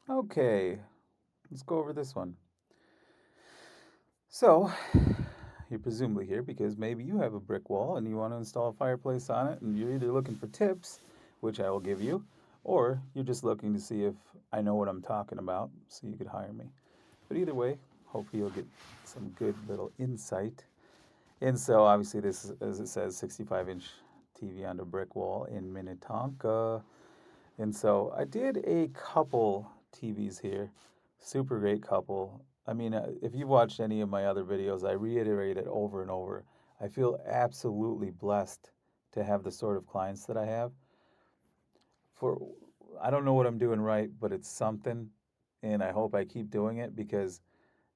Okay, let's go over this one. So, you're presumably here because maybe you have a brick wall and you want to install a fireplace on it, and you're either looking for tips, which I will give you, or you're just looking to see if I know what I'm talking about so you could hire me. But either way, hopefully you'll get some good little insight. And so, obviously, this is, as it says, 65-inch TV on the brick wall in Minnetonka. And so I did a couple TVs here. Super great couple. I mean, if you've watched any of my other videos, I reiterate it over and over. I feel absolutely blessed to have the sort of clients that I have. For I don't know what I'm doing right, but it's something, and I hope I keep doing it because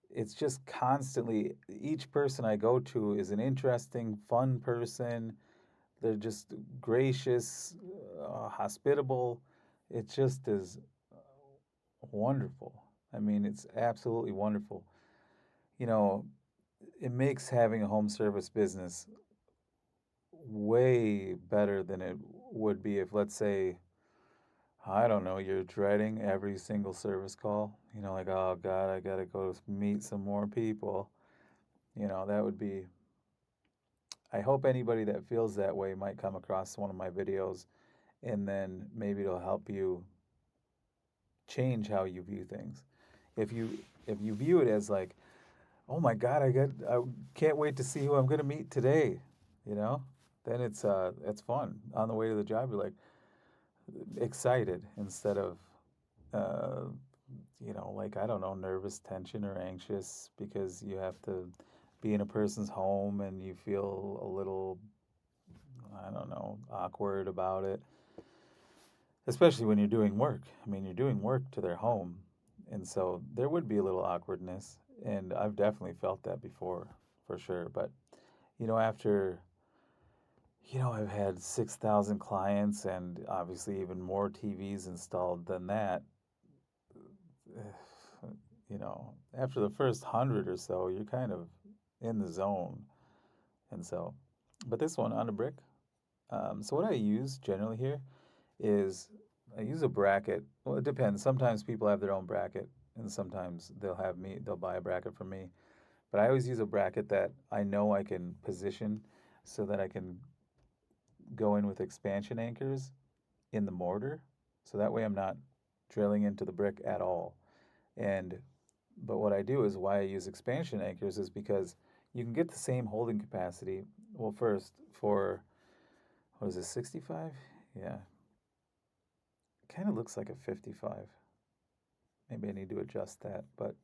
it's just constantly each person I go to is an interesting, fun person. They're just gracious, hospitable. It just is wonderful. I mean, it's absolutely wonderful. You know, it makes having a home service business way better than it would be if, let's say, I don't know, you're dreading every single service call. Like, oh God, I gotta go meet some more people. That would be. I hope anybody that feels that way might come across one of my videos, and then maybe it'll help you change how you view things. If you if you view it as like, oh my God, I can't wait to see who I'm gonna meet today, you know, then it's fun. On the way to the job, you're like excited instead of uh, like I don't know, nervous, tension, or anxious because you have to be in a person's home and you feel a little, I don't know, awkward about it, especially when you're doing work. I mean, you're doing work to their home, and so there would be a little awkwardness, and I've definitely felt that before, for sure. But after I've had 6,000 clients and obviously even more TVs installed than that. After the first 100 or so, you're kind of in the zone, and so. But this one on a brick. So what I use generally here is I use a bracket. Well, it depends. Sometimes people have their own bracket, and sometimes they'll buy a bracket from me. But I always use a bracket that I know I can position so that I can go in with expansion anchors in the mortar. So that way I'm not drilling into the brick at all. And but what I do is why I use expansion anchors is because you can get the same holding capacity. Well, first for what is it, 65? Yeah, kind of looks like a 55. Maybe I need to adjust that, but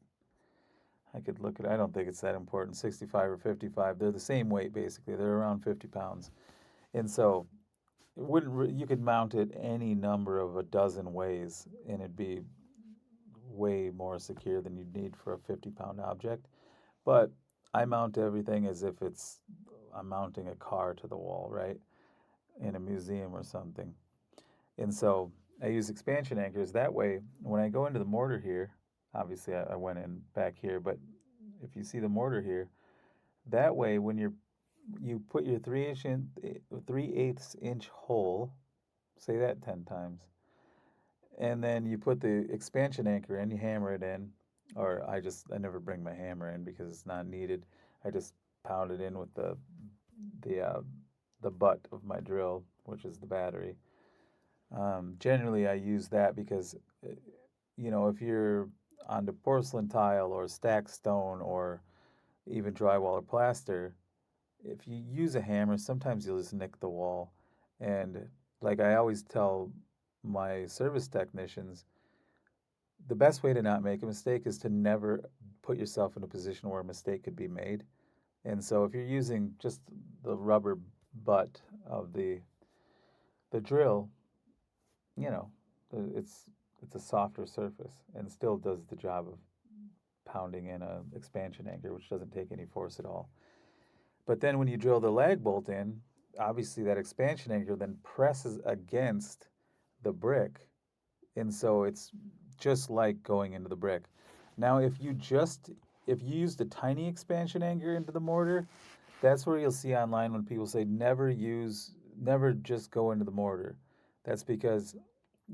I could look at it. I don't think it's that important. 65 or 55, they're the same weight basically. They're around 50 pounds. And so you could mount it any number of a dozen ways and it'd be way more secure than you'd need for a 50-pound object. But I mount everything as if I'm mounting a car to the wall, right? In a museum or something. And so I use expansion anchors. That way, when I go into the mortar here, obviously I went in back here, but if you see the mortar here, that way when you put your 3/8 inch hole, say that 10 times, and then you put the expansion anchor in, you hammer it in, or I never bring my hammer in because it's not needed. I just pound it in with the uh, the butt of my drill, which is the battery. Generally, I use that because, if you're on the porcelain tile or stacked stone or even drywall or plaster, if you use a hammer, sometimes you'll just nick the wall. And like I always tell my service technicians, the best way to not make a mistake is to never put yourself in a position where a mistake could be made. And so if you're using just the rubber butt of the drill, you know, it's a softer surface and still does the job of pounding in a expansion anchor, which doesn't take any force at all. But then when you drill the lag bolt in, obviously that expansion anchor then presses against the brick, and so it's just like going into the brick. Now, if you use the tiny expansion anchor into the mortar, that's where you'll see online when people say never just go into the mortar. That's because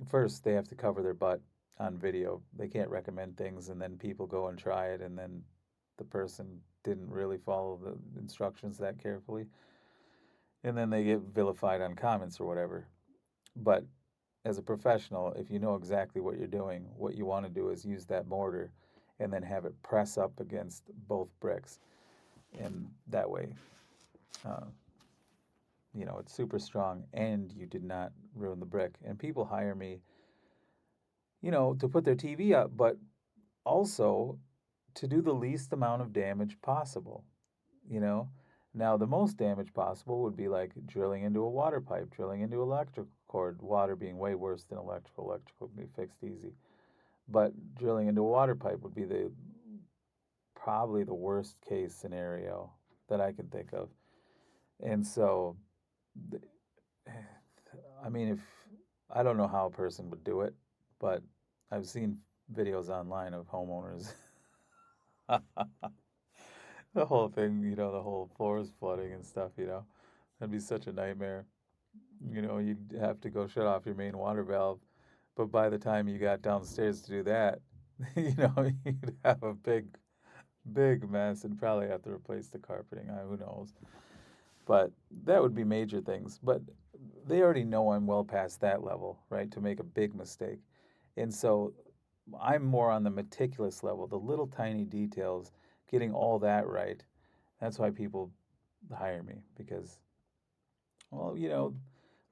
first they have to cover their butt, on video. They can't recommend things, and then people go and try it, and then the person didn't really follow the instructions that carefully, and then they get vilified on comments or whatever. But as a professional, if you know exactly what you're doing, what you want to do is use that mortar and then have it press up against both bricks. And that way, uh, it's super strong and you did not ruin the brick. And people hire me, to put their TV up, but also to do the least amount of damage possible, you know? Now, the most damage possible would be like drilling into a water pipe, drilling into electrical cord, water being way worse than electrical. Electrical can be fixed easy. But drilling into a water pipe would be the probably the worst case scenario that I can think of. And so, I mean, if I don't know how a person would do it, but I've seen videos online of homeowners. The whole thing, the whole floors flooding and stuff, that'd be such a nightmare. You'd have to go shut off your main water valve, but by the time you got downstairs to do that, you'd have a big mess and probably have to replace the carpeting. Who knows? But that would be major things. But they already know I'm well past that level, right, to make a big mistake. And so I'm more on the meticulous level, the little tiny details, getting all that right. That's why people hire me because, well,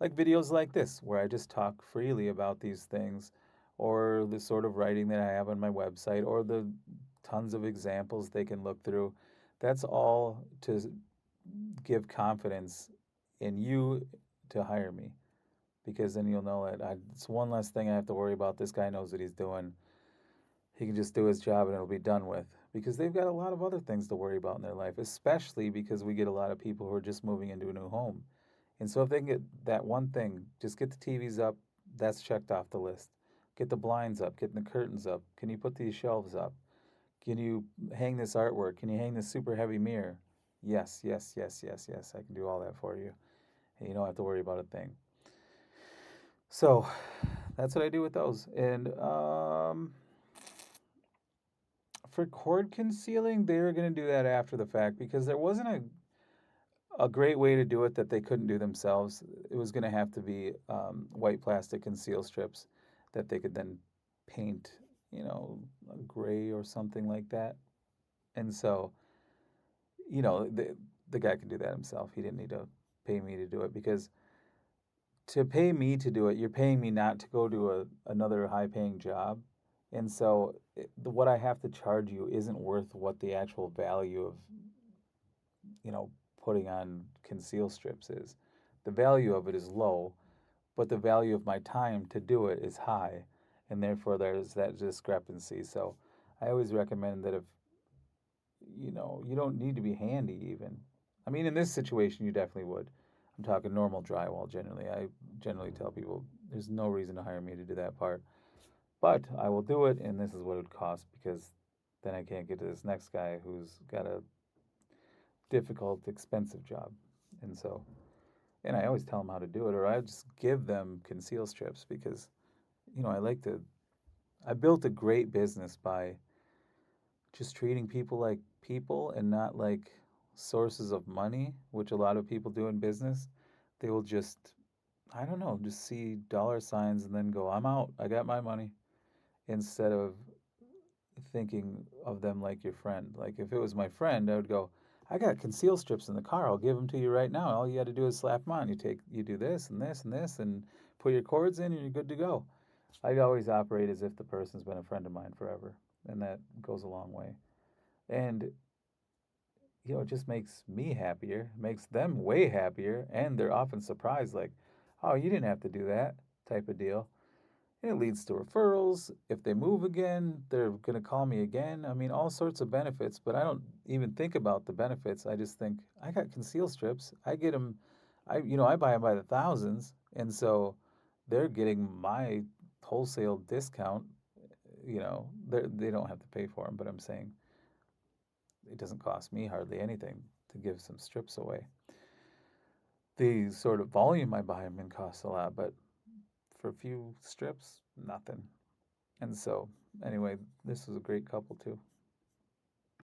like videos like this where I just talk freely about these things, or the sort of writing that I have on my website, or the tons of examples they can look through. That's all to give confidence in you to hire me because then you'll know that it's one less thing I have to worry about. This guy knows what he's doing. He can just do his job and it'll be done with because they've got a lot of other things to worry about in their life, especially because we get a lot of people who are just moving into a new home. And so if they can get that one thing, just get the TVs up, that's checked off the list. Get the blinds up, getting the curtains up. Can you put these shelves up? Can you hang this artwork? Can you hang this super heavy mirror? Yes, yes, yes, yes, yes. I can do all that for you. And you don't have to worry about a thing. So that's what I do with those. And for cord concealing, they were going to do that after the fact because there wasn't a great way to do it that they couldn't do themselves. It was going to have to be white plastic conceal strips that they could then paint, gray or something like that. And so, the guy could do that himself. He didn't need to pay me to do it because to pay me to do it, you're paying me not to go do another high paying job. And so what I have to charge you isn't worth what the actual value of, you know, putting on conceal strips is. The value of it is low, but the value of my time to do it is high. And therefore there's that discrepancy. So I always recommend that if, you don't need to be handy even. I mean, in this situation, you definitely would. I'm talking normal drywall generally. I generally tell people there's no reason to hire me to do that part. But I will do it, and this is what it would cost because then I can't get to this next guy who's got a difficult, expensive job. And so, and I always tell them how to do it, or I just give them conceal strips because, I like to. I built a great business by just treating people like people and not like sources of money, which a lot of people do in business. They will just, I don't know, just see dollar signs and then go, I'm out, I got my money, instead of thinking of them like your friend. Like if it was my friend, I would go, I got conceal strips in the car. I'll give them to you right now. All you got to do is slap them on. You do this and this and this, and put your cords in, and you're good to go. I always operate as if the person's been a friend of mine forever, and that goes a long way. And it just makes me happier, makes them way happier, and they're often surprised, like, oh, you didn't have to do that type of deal. And it leads to referrals. If they move again, they're going to call me again. I mean, all sorts of benefits, but I don't even think about the benefits. I just think I got conceal strips. I get them, I buy them by the thousands, and so they're getting my wholesale discount. They don't have to pay for them, but I'm saying it doesn't cost me hardly anything to give some strips away. The sort of volume I buy them in costs a lot, but for a few strips, nothing. And so, anyway, this was a great couple too.